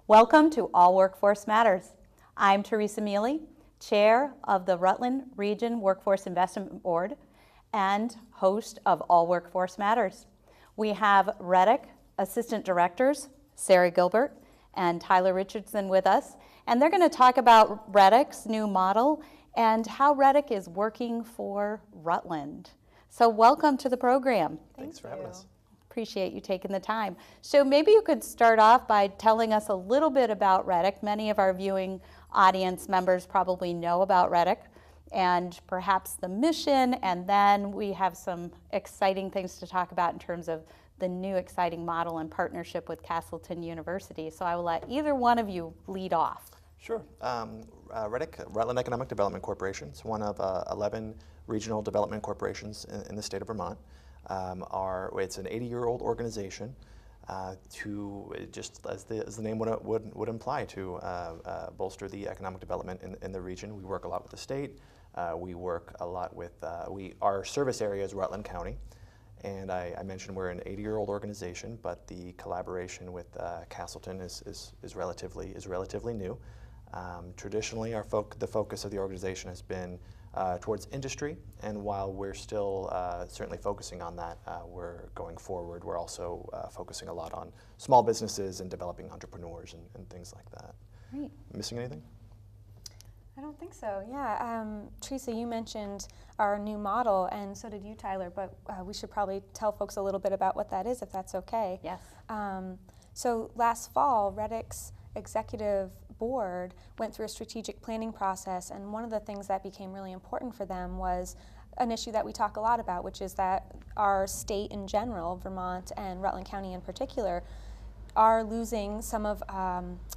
Welcome to All Workforce Matters. I'm Teresa Mealy, Chair of the Rutland Region Workforce Investment Board and host of All Workforce Matters. We have REDC Assistant Directors, Sara Gilbert and Tyler Richardson with us, and they're going to talk about REDC's new model and how REDC is working for Rutland. So welcome to the program. Thanks for having us. Appreciate you taking the time. So maybe you could start off by telling us a little bit about REDC. Many of our viewing audience members probably know about REDC and perhaps the mission, and then we have some exciting things to talk about in terms of the new exciting model and partnership with Castleton University. So I will let either one of you lead off. Sure. REDC, Rutland Economic Development Corporation, is one of 11 regional development corporations in the state of Vermont. It's an 80-year-old organization to, just as the name would imply, to bolster the economic development in the region. We work a lot with the state. We work a lot with, our service area is Rutland County. And I mentioned we're an 80-year-old organization, but the collaboration with Castleton is relatively new. Traditionally, the focus of the organization has been towards industry, and while we're still certainly focusing on that, we're going forward. We're also focusing a lot on small businesses and developing entrepreneurs and things like that. Great. Missing anything? I don't think so. Yeah, Teresa, you mentioned our new model, and so did you, Tyler, but we should probably tell folks a little bit about what that is, if that's okay. Yes. So last fall, REDC's executive board went through a strategic planning process, and one of the things that became really important for them was an issue that we talk a lot about, which is that our state in general, Vermont and Rutland County in particular, are losing some of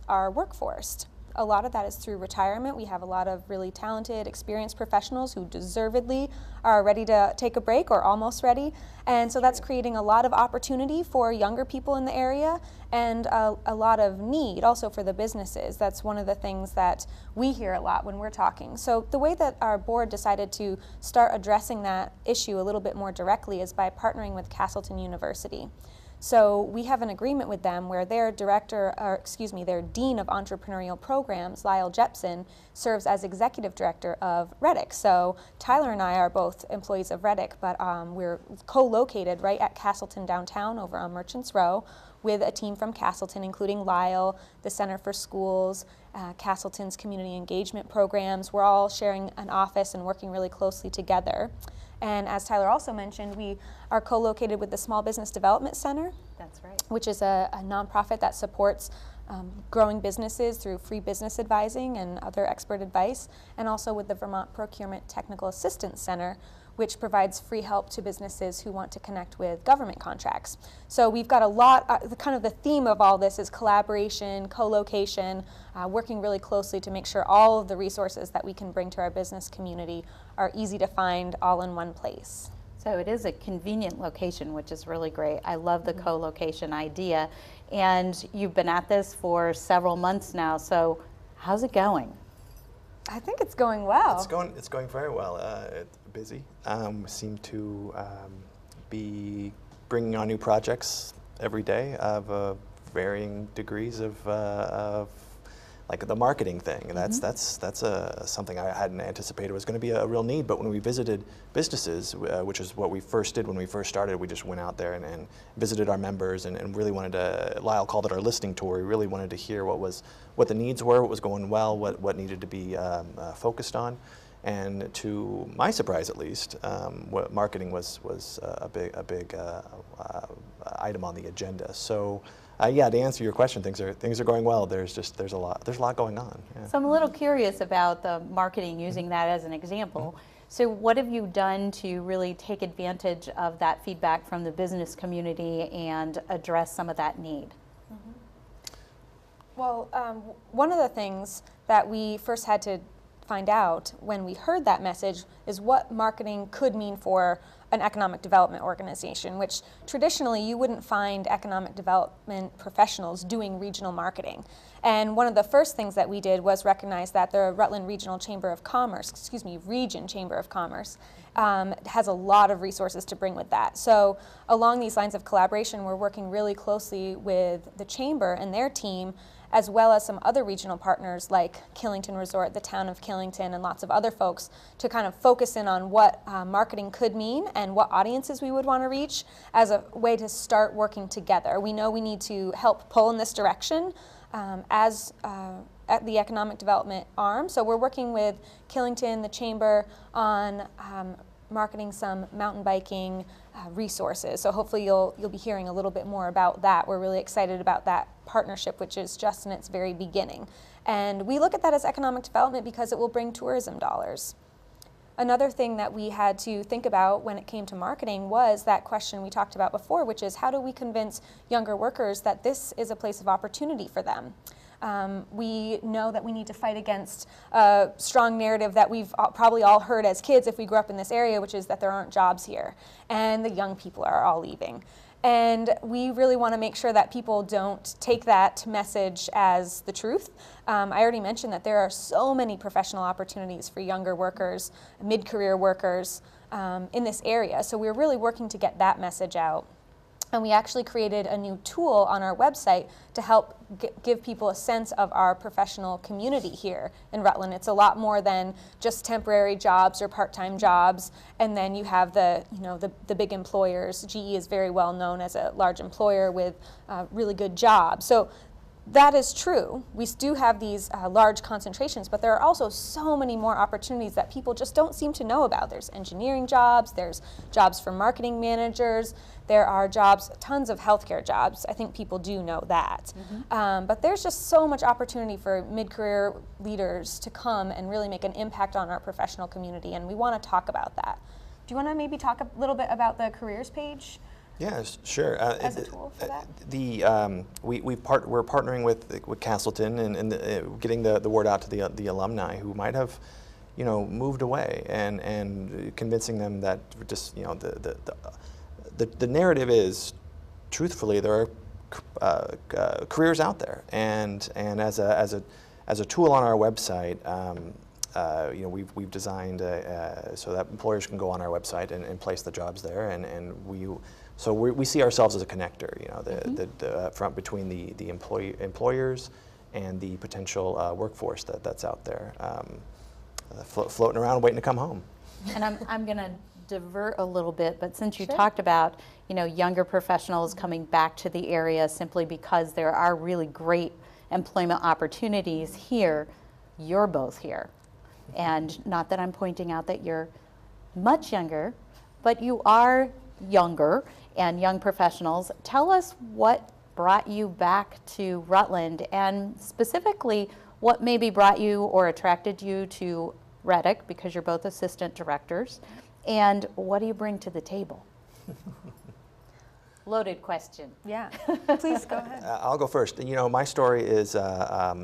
our workforce. A lot of that is through retirement. We have a lot of really talented, experienced professionals who deservedly are ready to take a break or almost ready. And so that's creating a lot of opportunity for younger people in the area and a lot of need also for the businesses. That's one of the things that we hear a lot when we're talking. So the way that our board decided to start addressing that issue a little bit more directly is by partnering with Castleton University. So we have an agreement with them where their dean of entrepreneurial programs, Lyle Jepson, serves as executive director of REDC. So Tyler and I are both employees of REDC, but we're co-located right at Castleton downtown over on Merchants Row with a team from Castleton, including Lyle, the Center for Schools, Castleton's community engagement programs. We're all sharing an office and working really closely together. And as Tyler also mentioned, we are co-located with the Small Business Development Center. That's right. Which is a nonprofit that supports growing businesses through free business advising and other expert advice, and also with the Vermont Procurement Technical Assistance Center, which provides free help to businesses who want to connect with government contracts. So we've got a lot, kind of the theme of all this is collaboration, co-location, working really closely to make sure all of the resources that we can bring to our business community are easy to find all in one place. So it is a convenient location, which is really great. I love the co-location idea. And you've been at this for several months now, so how's it going? I think it's going well. It's going very well. It's busy. We seem to be bringing on new projects every day of varying degrees of like the marketing thing. And that's something I hadn't anticipated was going to be a real need. But when we visited businesses, which is what we first did when we first started, we just went out there and visited our members and really wanted to. Lyle called it our listening tour. We really wanted to hear what the needs were, what was going well, what needed to be focused on. And to my surprise, at least, what marketing was a big item on the agenda. So, yeah, to answer your question, things are going well. There's a lot going on. Yeah. So I'm a little curious about the marketing, using that as an example. So what have you done to really take advantage of that feedback from the business community and address some of that need? Well, one of the things that we first had to find out when we heard that message is what marketing could mean for an economic development organization, which traditionally you wouldn't find economic development professionals doing regional marketing. And one of the first things that we did was recognize that the Rutland Regional Chamber of Commerce, Region Chamber of Commerce, has a lot of resources to bring with that. So along these lines of collaboration, we're working really closely with the Chamber and their team as well as some other regional partners like Killington Resort, the town of Killington, and lots of other folks to kind of focus in on what marketing could mean and what audiences we would want to reach as a way to start working together. We know we need to help pull in this direction at the economic development arm. So we're working with Killington, the Chamber, on marketing some mountain biking resources. So hopefully you'll be hearing a little bit more about that. We're really excited about that partnership, which is just in its very beginning. And we look at that as economic development because it will bring tourism dollars. Another thing that we had to think about when it came to marketing was that question we talked about before, which is how do we convince younger workers that this is a place of opportunity for them? We know that we need to fight against a strong narrative that we've probably all heard as kids if we grew up in this area, which is that there aren't jobs here and the young people are all leaving. And we really want to make sure that people don't take that message as the truth. I already mentioned that there are so many professional opportunities for younger workers, mid-career workers in this area. So we're really working to get that message out. And we actually created a new tool on our website to help give people a sense of our professional community here in Rutland. It's a lot more than just temporary jobs or part-time jobs. And then you have the big employers. GE is very well known as a large employer with really good jobs. So that is true. We do have these large concentrations, but there are also so many more opportunities that people just don't seem to know about. There's engineering jobs, there's jobs for marketing managers, there are jobs, tons of healthcare jobs. I think people do know that. But there's just so much opportunity for mid-career leaders to come and really make an impact on our professional community, and we want to talk about that. Do you want to maybe talk a little bit about the careers page? Yeah, sure. As a tool for that? We're partnering with Castleton and getting the word out to the alumni who might have, moved away, and convincing them that just the narrative is, truthfully, there are careers out there, and as a tool on our website. We've designed so that employers can go on our website and place the jobs there, and we see ourselves as a connector, the front between the employers and the potential workforce that's out there, floating around waiting to come home. And I'm going to divert a little bit, but since you talked about younger professionals coming back to the area simply because there are really great employment opportunities here, you're both here. And not that I'm pointing out that you're much younger, but you are younger and young professionals. Tell us what brought you back to Rutland, and specifically what maybe brought you or attracted you to REDC, because you're both assistant directors, and what do you bring to the table? Loaded question. Yeah, please go ahead. I'll go first. My story is I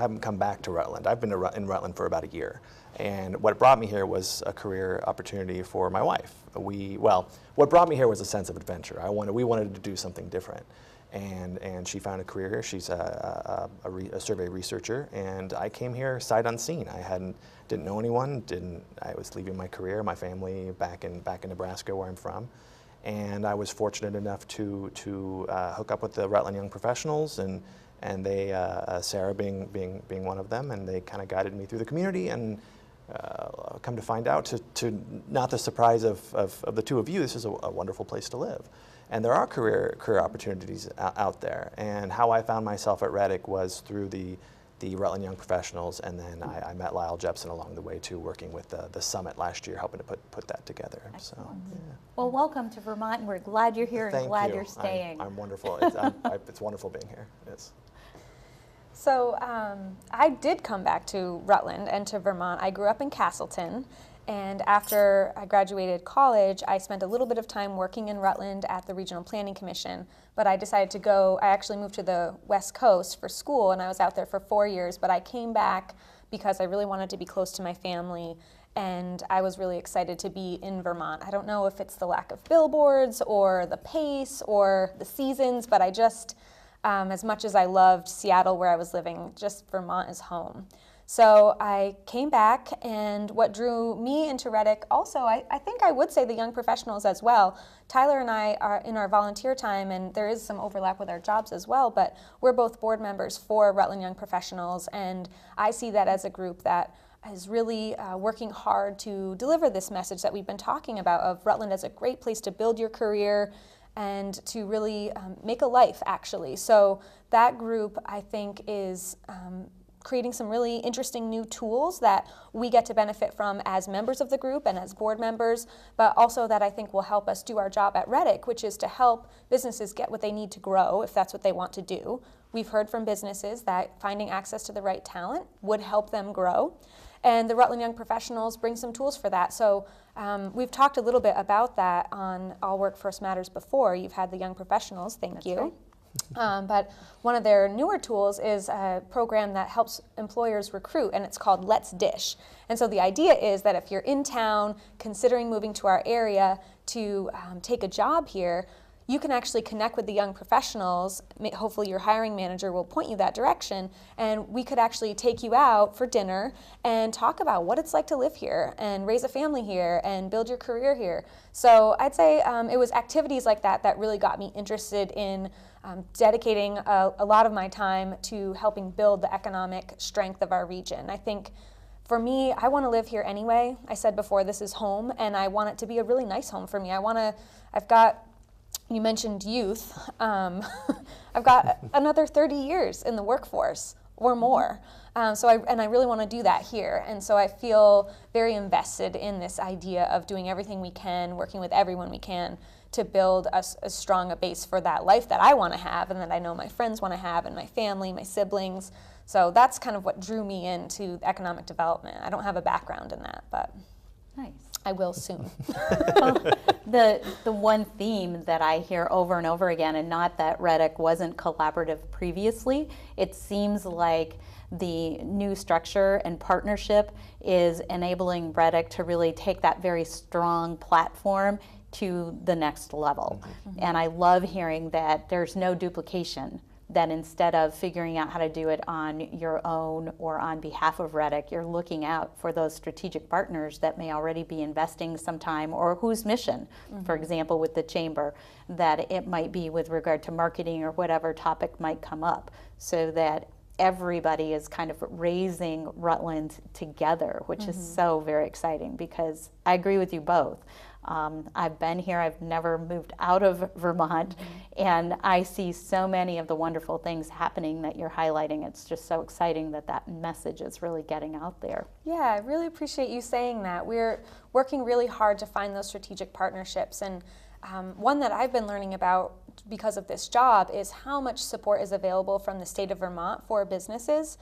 haven't come back to Rutland. I've been in Rutland for about a year. And what brought me here was a career opportunity for my wife. What brought me here was a sense of adventure. We wanted to do something different. And she found a career here. She's a survey researcher. And I came here sight unseen. Didn't know anyone. I was leaving my career, my family back in Nebraska, where I'm from. And I was fortunate enough to hook up with the Rutland Young Professionals, and they, Sara being one of them, and they kind of guided me through the community, and come to find out, to not the surprise of the two of you, this is a wonderful place to live. And there are career opportunities out there. And how I found myself at REDC was through the Rutland Young Professionals, and then I met Lyle Jepson along the way too, working with the summit last year, helping to put that together. Excellent. So, yeah. Well, welcome to Vermont, and we're glad you're here and glad you're staying. I'm wonderful. It's wonderful being here. It is. So I did come back to Rutland and to Vermont. I grew up in Castleton, and after I graduated college, I spent a little bit of time working in Rutland at the Regional Planning Commission, but I decided to go. I actually moved to the West Coast for school, and I was out there for 4 years, but I came back because I really wanted to be close to my family, and I was really excited to be in Vermont. I don't know if it's the lack of billboards or the pace or the seasons, but I just, as much as I loved Seattle where I was living, just Vermont is home. So I came back, and what drew me into REDC also, I think I would say the young professionals as well. Tyler and I are in our volunteer time, and there is some overlap with our jobs as well, but we're both board members for Rutland Young Professionals, and I see that as a group that is really working hard to deliver this message that we've been talking about of Rutland as a great place to build your career and to really make a life, actually. So that group, I think, is creating some really interesting new tools that we get to benefit from as members of the group and as board members, but also that I think will help us do our job at REDC, which is to help businesses get what they need to grow if that's what they want to do. We've heard from businesses that finding access to the right talent would help them grow. And the Rutland Young Professionals bring some tools for that. So we've talked a little bit about that on All Workforce Matters before. You've had the Young Professionals, thank you. Right. But one of their newer tools is a program that helps employers recruit, and it's called Let's Dish. And so the idea is that if you're in town considering moving to our area to take a job here, you can actually connect with the young professionals. Hopefully your hiring manager will point you that direction, and we could actually take you out for dinner and talk about what it's like to live here and raise a family here and build your career here. So I'd say it was activities like that that really got me interested in dedicating a lot of my time to helping build the economic strength of our region. I think for me, I want to live here anyway. I said before, this is home, and I want it to be a really nice home for me. You mentioned youth. I've got another 30 years in the workforce or more. And I really want to do that here. And so I feel very invested in this idea of doing everything we can, working with everyone we can to build as strong a base for that life that I want to have and that I know my friends want to have and my family, my siblings. So that's kind of what drew me into economic development. I don't have a background in that, but Nice. I will soon. The one theme that I hear over and over again, and not that REDC wasn't collaborative previously, it seems like the new structure and partnership is enabling REDC to really take that very strong platform to the next level. Mm-hmm. And I love hearing that there's no duplication, that instead of figuring out how to do it on your own or on behalf of REDC, you're looking out for those strategic partners that may already be investing some time, or whose mission, for example, with the chamber, that it might be with regard to marketing or whatever topic might come up, so that everybody is kind of raising Rutland together, which is so very exciting, because I agree with you both. I've been here, I've never moved out of Vermont, and I see so many of the wonderful things happening that you're highlighting. It's just so exciting that that message is really getting out there. Yeah, I really appreciate you saying that. We're working really hard to find those strategic partnerships, and one that I've been learning about because of this job is how much support is available from the state of Vermont for businesses.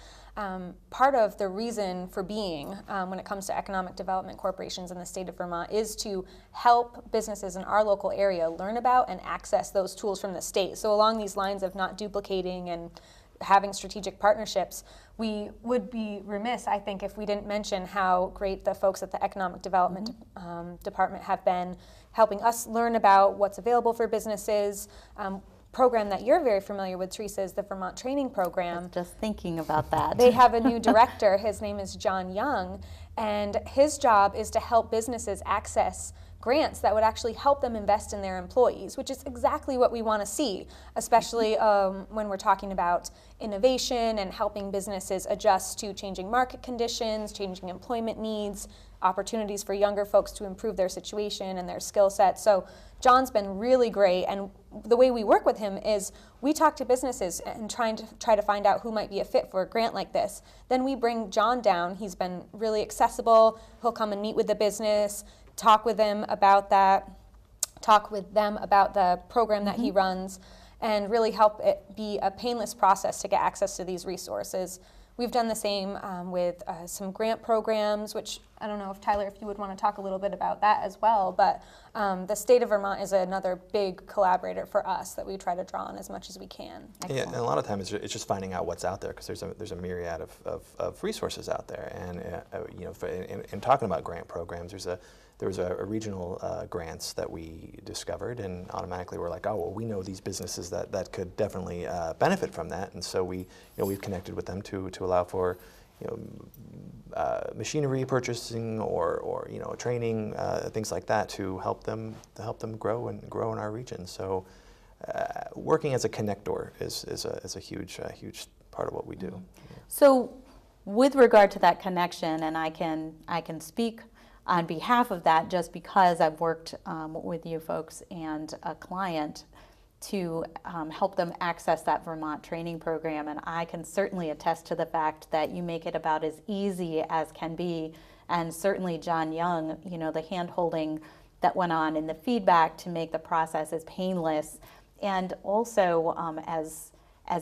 Part of the reason for being when it comes to economic development corporations in the state of Vermont is to help businesses in our local area learn about and access those tools from the state. So along these lines of not duplicating and having strategic partnerships, we would be remiss, I think, if we didn't mention how great the folks at the Economic Development Department have been helping us learn about what's available for businesses. Program that you're very familiar with, Teresa, is the Vermont Training Program. I was just thinking about that. They have a new director. His name is John Young, and his job is to help businesses access grants that would actually help them invest in their employees, which is exactly what we want to see, especially when we're talking about innovation and helping businesses adjust to changing market conditions, changing employment needs, opportunities for younger folks to improve their situation and their skill set. So John's been really great, and the way we work with him is we talk to businesses and try to find out who might be a fit for a grant like this. Then we bring John down. He's been really accessible. He'll come and meet with the business, talk with them about that, talk with them about the program that he runs, and really help it be a painless process to get access to these resources. We've done the same with some grant programs, which I don't know if Tyler, if you would want to talk a little bit about that as well, but the state of Vermont is another big collaborator for us that we try to draw on as much as we can. Yeah, and a lot of times it's just finding out what's out there, because there's a myriad of resources out there, and in talking about grant programs, there was a regional grants that we discovered, and automatically we're like, oh, well, we know these businesses that could definitely benefit from that, and so we've connected with them to allow for machinery purchasing or training, things like that to help them grow in our region. So working as a connector is a huge part of what we do. So with regard to that connection, and I can speak on behalf of that just because I've worked with you folks and a client to help them access that Vermont training program, and I can certainly attest to the fact that you make it about as easy as can be, and certainly John Young, the hand-holding that went on and the feedback to make the process as painless and also as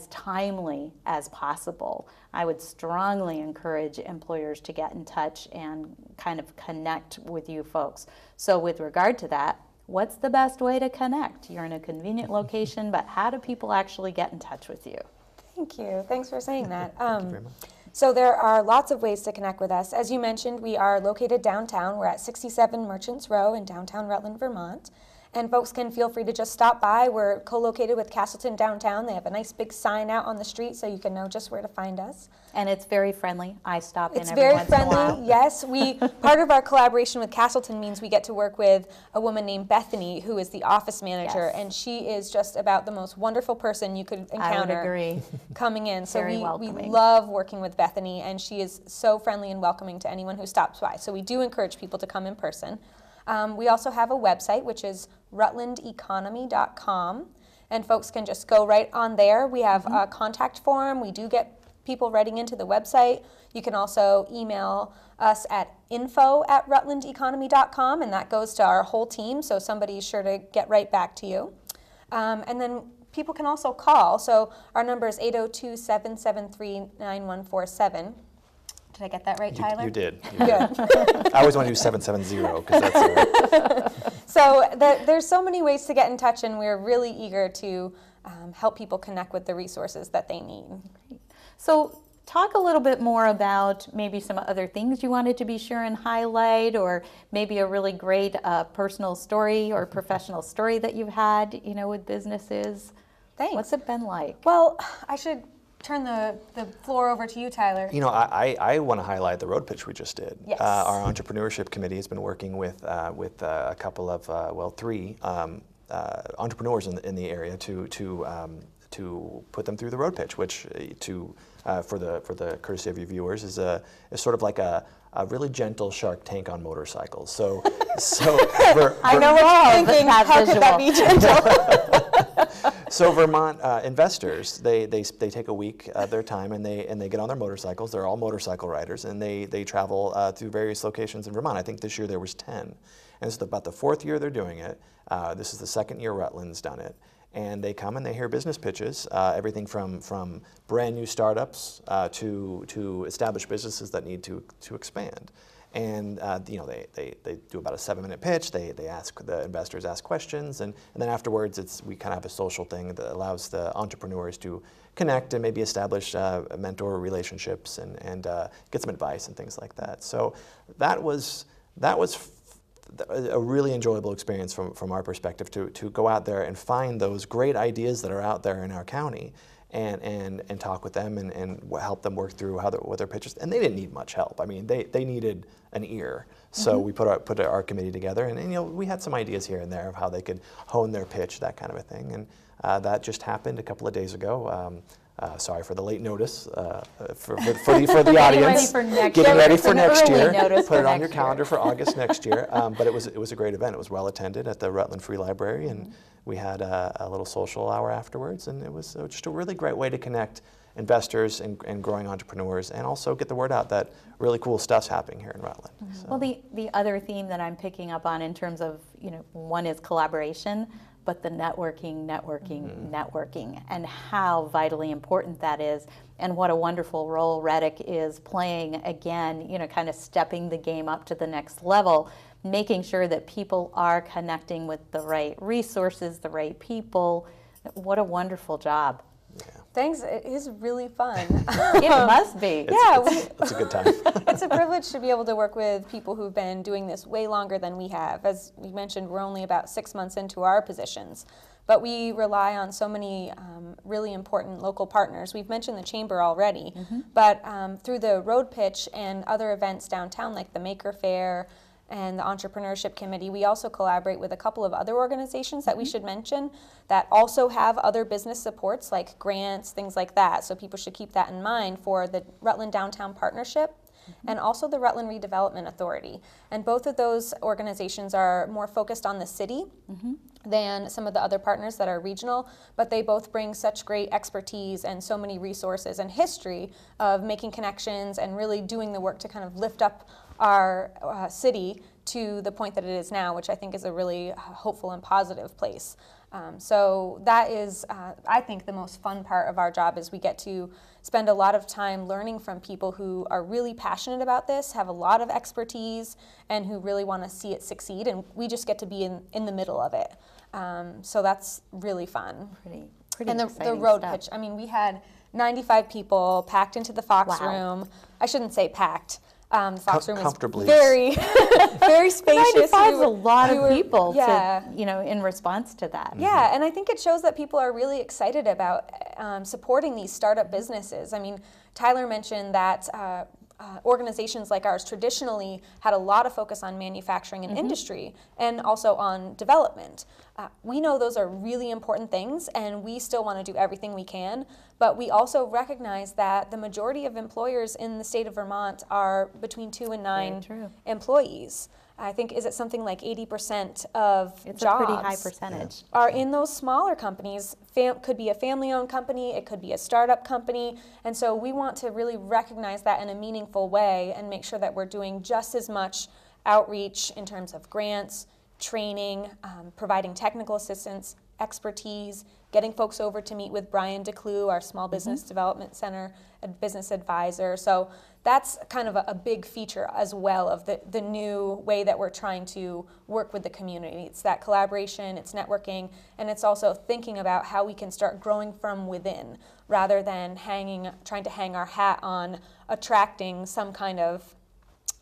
timely as possible. I would strongly encourage employers to get in touch and kind of connect with you folks. So with regard to that, what's the best way to connect? You're in a convenient location, but how do people actually get in touch with you? Thank you. Thanks for saying that. Thank you very much. So there are lots of ways to connect with us. As you mentioned, we are located downtown. We're at 67 Merchants Row in downtown Rutland, Vermont. And folks can feel free to just stop by. We're co-located with Castleton downtown. They have a nice big sign out on the street so you can know just where to find us. And it's very friendly. I stop in It's every very once in a while. friendly, yes. Part of our collaboration with Castleton means we get to work with a woman named Bethany, who is the office manager, Yes. and she is just about the most wonderful person you could encounter. I would agree. Coming in. So Very we welcoming. love working with Bethany, and she is so friendly and welcoming to anyone who stops by. So we do encourage people to come in person. We also have a website, which is rutlandeconomy.com, and folks can just go right on there. We have a contact form. We do get people writing into the website. You can also email us at info@rutlandeconomy.com, and that goes to our whole team, so somebody's sure to get right back to you. And then people can also call. So our number is 802-773-9147. Did I get that right, Tyler? You did. Good. I always want to do 770 because that's So there's so many ways to get in touch, and we're really eager to help people connect with the resources that they need. So talk a little bit more about maybe some other things you wanted to be sure and highlight, or maybe a really great personal story or professional story that you've had, with businesses. Thanks. What's it been like? Well, I should turn the floor over to you, Tyler. I want to highlight the road pitch we just did. Yes. Our entrepreneurship committee has been working with a couple of, three entrepreneurs in the area to put them through the road pitch, which for the courtesy of your viewers is sort of like a really gentle Shark Tank on motorcycles. So I know what you're thinking. How could that be gentle? So Vermont investors, they take a week of their time and they get on their motorcycles. They're all motorcycle riders, and they travel through various locations in Vermont. I think this year there was 10, and it's about the fourth year they're doing it. This is the second year Rutland's done it, and they come and they hear business pitches, everything from brand new startups to established businesses that need to expand. And they do about a 7-minute pitch. The investors ask questions, and then afterwards we kind of have a social thing that allows the entrepreneurs to connect and maybe establish mentor relationships and get some advice and things like that. So that was a really enjoyable experience from our perspective to go out there and find those great ideas that are out there in our county. And talk with them and help them work through what their pitches. And they didn't need much help. I mean, they needed an ear. So we put our committee together, and we had some ideas here and there of how they could hone their pitch, that kind of a thing. And that just happened a couple of days ago. Sorry for the late notice for the audience. Getting ready for next year. Put it on your calendar for August next year. But it was a great event. It was well attended at the Rutland Free Library, and we had a little social hour afterwards, and it was just a really great way to connect investors and growing entrepreneurs, and also get the word out that really cool stuff's happening here in Rutland. So. Well, the other theme that I'm picking up on in terms of, one is collaboration, but the networking, and how vitally important that is, and what a wonderful role REDC is playing, again, kind of stepping the game up to the next level, making sure that people are connecting with the right resources, the right people. What a wonderful job. Yeah. Thanks. It is really fun. It must be. It's a good time. It's a privilege to be able to work with people who've been doing this way longer than we have. As we mentioned, we're only about 6 months into our positions, but we rely on so many really important local partners. We've mentioned the Chamber already, but through the Road Pitch and other events downtown like the Maker Fair and the Entrepreneurship Committee, we also collaborate with a couple of other organizations that we should mention that also have other business supports like grants, things like that. So people should keep that in mind for the Rutland Downtown Partnership and also the Rutland Redevelopment Authority. And both of those organizations are more focused on the city than some of the other partners that are regional, but they both bring such great expertise and so many resources and history of making connections and really doing the work to kind of lift up our city to the point that it is now, which I think is a really hopeful and positive place. So that is, I think, the most fun part of our job is we get to spend a lot of time learning from people who are really passionate about this, have a lot of expertise, and who really want to see it succeed, and we just get to be in the middle of it. So that's really fun. Pretty and the exciting road stuff. pitch, I mean, we had 95 people packed into the Fox room. I shouldn't say packed. The Fox room is Comfortably. very, very spacious. 95 is a lot of people yeah. to, in response to that. Yeah, and I think it shows that people are really excited about supporting these startup businesses. I mean, Tyler mentioned that organizations like ours traditionally had a lot of focus on manufacturing and industry and also on development. We know those are really important things and we still want to do everything we can, but we also recognize that the majority of employers in the state of Vermont are between 2 and 9 employees. I think, is it something like 80% of It's jobs a pretty high percentage. are in those smaller companies. Could be a family-owned company, it could be a startup company, and so we want to really recognize that in a meaningful way and make sure that we're doing just as much outreach in terms of grants, training, providing technical assistance, expertise, getting folks over to meet with Brian DeClue, our Small Business Development Center business advisor. So that's kind of a big feature as well of the new way that we're trying to work with the community. It's that collaboration, it's networking, and it's also thinking about how we can start growing from within rather than trying to hang our hat on attracting some kind of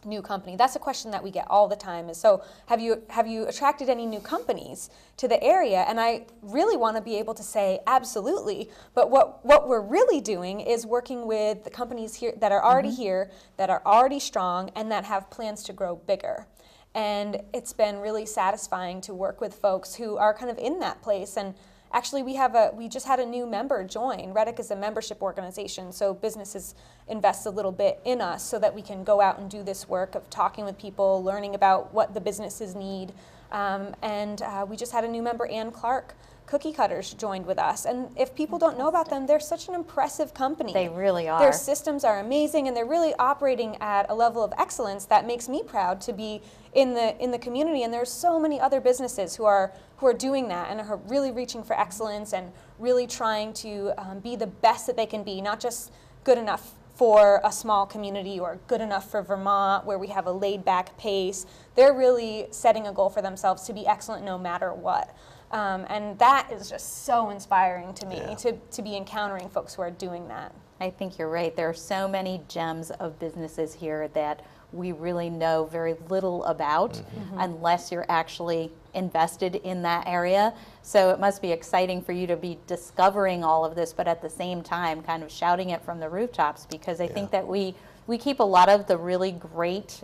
new company. That's a question that we get all the time is, so have you attracted any new companies to the area? And I really want to be able to say absolutely, but what we're really doing is working with the companies here that are already here, that are already strong, and that have plans to grow bigger. And it's been really satisfying to work with folks who are kind of in that place. And actually, we just had a new member join. REDC is a membership organization, so businesses invest a little bit in us so that we can go out and do this work of talking with people, learning about what the businesses need. We just had a new member, Ann Clark, Cookie Cutters, joined with us. And if people don't know about them, they're such an impressive company. They really are. Their systems are amazing, and they're really operating at a level of excellence that makes me proud to be in the community. And there's so many other businesses who are doing that and are really reaching for excellence and really trying to be the best that they can be, not just good enough for a small community or good enough for Vermont where we have a laid-back pace. They're really setting a goal for themselves to be excellent no matter what. And that is just so inspiring to me, to be encountering folks who are doing that. I think you're right. There are so many gems of businesses here that we really know very little about unless you're actually invested in that area. So it must be exciting for you to be discovering all of this, but at the same time kind of shouting it from the rooftops, because I think that we keep a lot of the really great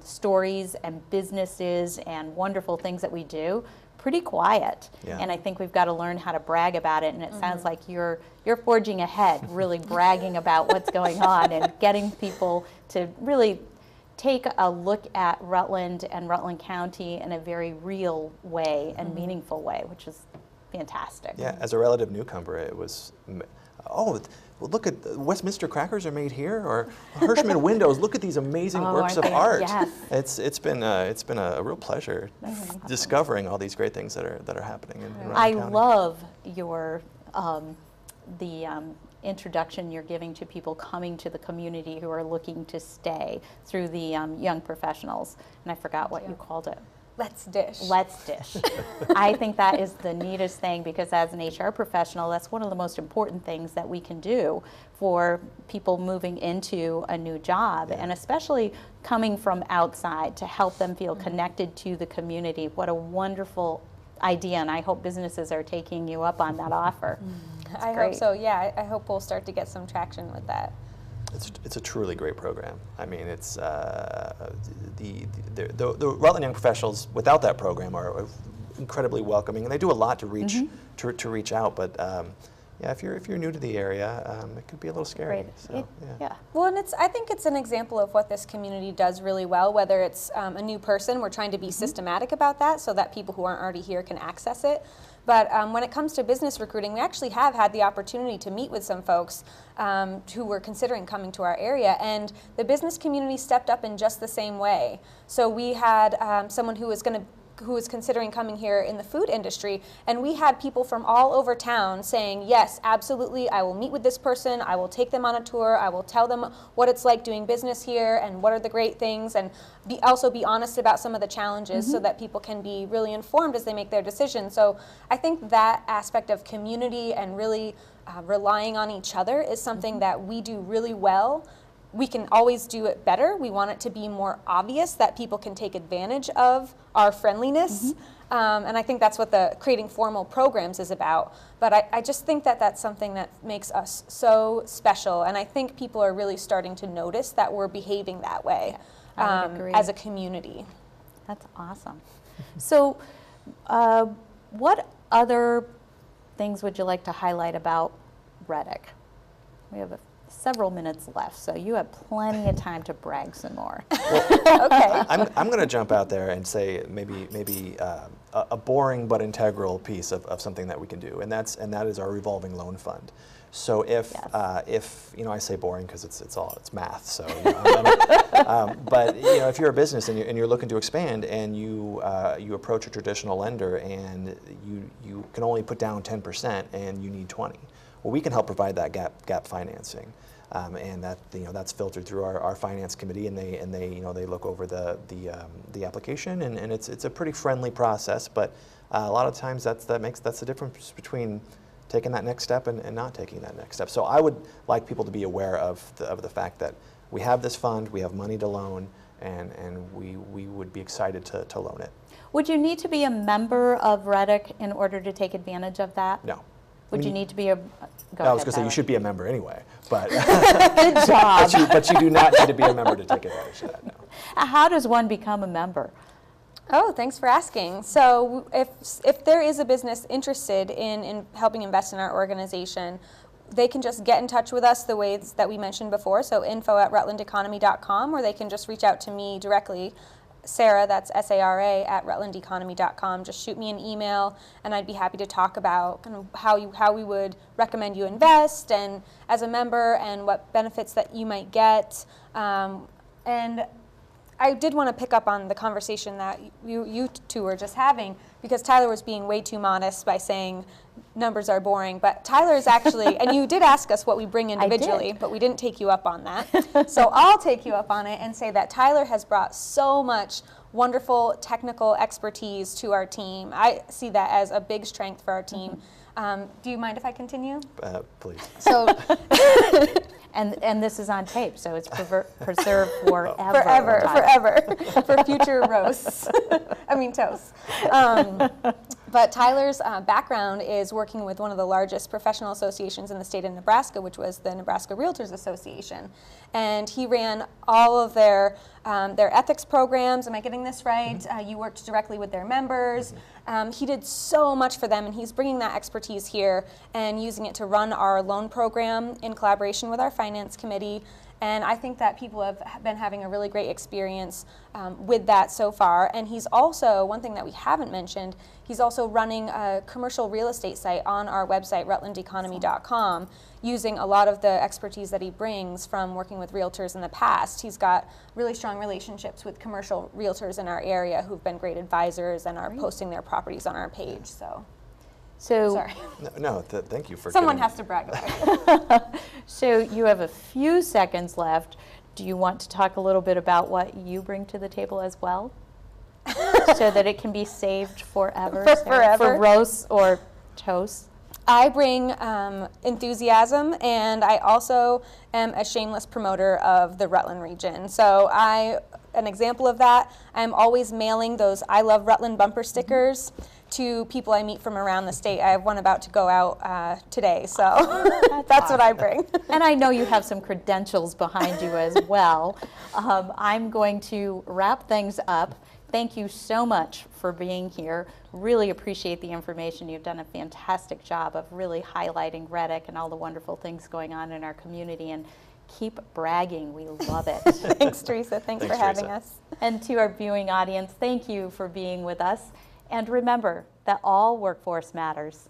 stories and businesses and wonderful things that we do pretty quiet. And I think we've got to learn how to brag about it, and it sounds like you're forging ahead, really bragging about what's going on and getting people to really take a look at Rutland and Rutland County in a very real way and meaningful way, which is fantastic. Yeah, as a relative newcomer, it was, well, look at Westminster crackers are made here, or Hirschman windows. Look at these amazing works of art. Yes. It's been a real pleasure discovering all these great things that are happening in Rutland I County. love your introduction you're giving to people coming to the community who are looking to stay through the Young Professionals, and I forgot what you called it. Let's dish. Let's dish. I think that is the neatest thing, because as an HR professional, that's one of the most important things that we can do for people moving into a new job, and especially coming from outside, to help them feel connected to the community. What a wonderful idea, and I hope businesses are taking you up on that offer. I hope so, yeah. I hope we'll start to get some traction with that. It's a truly great program. I mean, it's the Rutland Young Professionals without that program are incredibly welcoming, and they do a lot to reach to reach out. But yeah, if you're new to the area, it could be a little scary. So, yeah. Well, and I think it's an example of what this community does really well. Whether it's a new person, we're trying to be systematic about that so that people who aren't already here can access it. But when it comes to business recruiting, we actually have had the opportunity to meet with some folks who were considering coming to our area, and the business community stepped up in just the same way. So we had someone who was considering coming here in the food industry, and we had people from all over town saying, yes, absolutely, I will meet with this person, I will take them on a tour, I will tell them what it's like doing business here and what are the great things, and also be honest about some of the challenges so that people can be really informed as they make their decisions. So I think that aspect of community and really relying on each other is something that we do really well. We can always do it better. We want it to be more obvious that people can take advantage of our friendliness. And I think that's what the creating formal programs is about. But I just think that that's something that makes us so special. And I think people are really starting to notice that we're behaving that way as a community. That's awesome. So what other things would you like to highlight about REDC? We have several minutes left, so you have plenty of time to brag some more. Well, okay. I'm going to jump out there and say maybe a boring but integral piece of something that we can do, and that is our revolving loan fund. So if I say boring because it's math, so but if you're a business and you're looking to expand and you approach a traditional lender and you can only put down 10% and you need 20. Well, we can help provide that gap financing, and that's filtered through our finance committee, and they look over the application, and it's a pretty friendly process. But a lot of times that's the difference between taking that next step and not taking that next step. So I would like people to be aware of the fact that we have this fund, we have money to loan, and we would be excited to loan it. Would you need to be a member of REDC in order to take advantage of that? No. Would you need to be a? I was going to say you should be a member anyway, but good job. but you do not need to be a member to take advantage of that. No. How does one become a member? Oh, thanks for asking. So if there is a business interested in helping invest in our organization, they can just get in touch with us the ways that we mentioned before. So info@rutlandeconomy.com, or they can just reach out to me directly. Sara, that's SARA, @rutlandeconomy.com. Just shoot me an email, and I'd be happy to talk about kind of how we would recommend you invest and as a member, and what benefits that you might get. And I did want to pick up on the conversation that you two were just having, because Tyler was being way too modest by saying numbers are boring, but Tyler is actually, and you did ask us what we bring individually, but we didn't take you up on that. So I'll take you up on it and say that Tyler has brought so much wonderful technical expertise to our team. I see that as a big strength for our team. Do you mind if I continue? Please. So, and this is on tape, so it's preserved forever. Forever, for future roasts. I mean toasts. But Tyler's background is working with one of the largest professional associations in the state of Nebraska, which was the Nebraska Realtors Association. And he ran all of their ethics programs. Am I getting this right? You worked directly with their members. He did so much for them, and he's bringing that expertise here and using it to run our loan program in collaboration with our finance committee. And I think that people have been having a really great experience with that so far. And he's also, one thing that we haven't mentioned, he's also running a commercial real estate site on our website, rutlandeconomy.com, using a lot of the expertise that he brings from working with realtors in the past. He's got really strong relationships with commercial realtors in our area who've been great advisors and are posting their properties on our page. So sorry. No, thank you for Someone has to brag about it. So you have a few seconds left. Do you want to talk a little bit about what you bring to the table as well? so that it can be saved forever? For Sarah? forever. For roasts or toast? I bring enthusiasm, and I also am a shameless promoter of the Rutland region. So an example of that, I'm always mailing those I Love Rutland bumper stickers to people I meet from around the state. I have one about to go out today, so that's what I bring. And I know you have some credentials behind you as well. I'm going to wrap things up. Thank you so much for being here. Really appreciate the information. You've done a fantastic job of really highlighting REDC and all the wonderful things going on in our community, and keep bragging. We love it. Thanks, Teresa. Thanks for having us. And to our viewing audience, thank you for being with us. And remember that all workforce matters.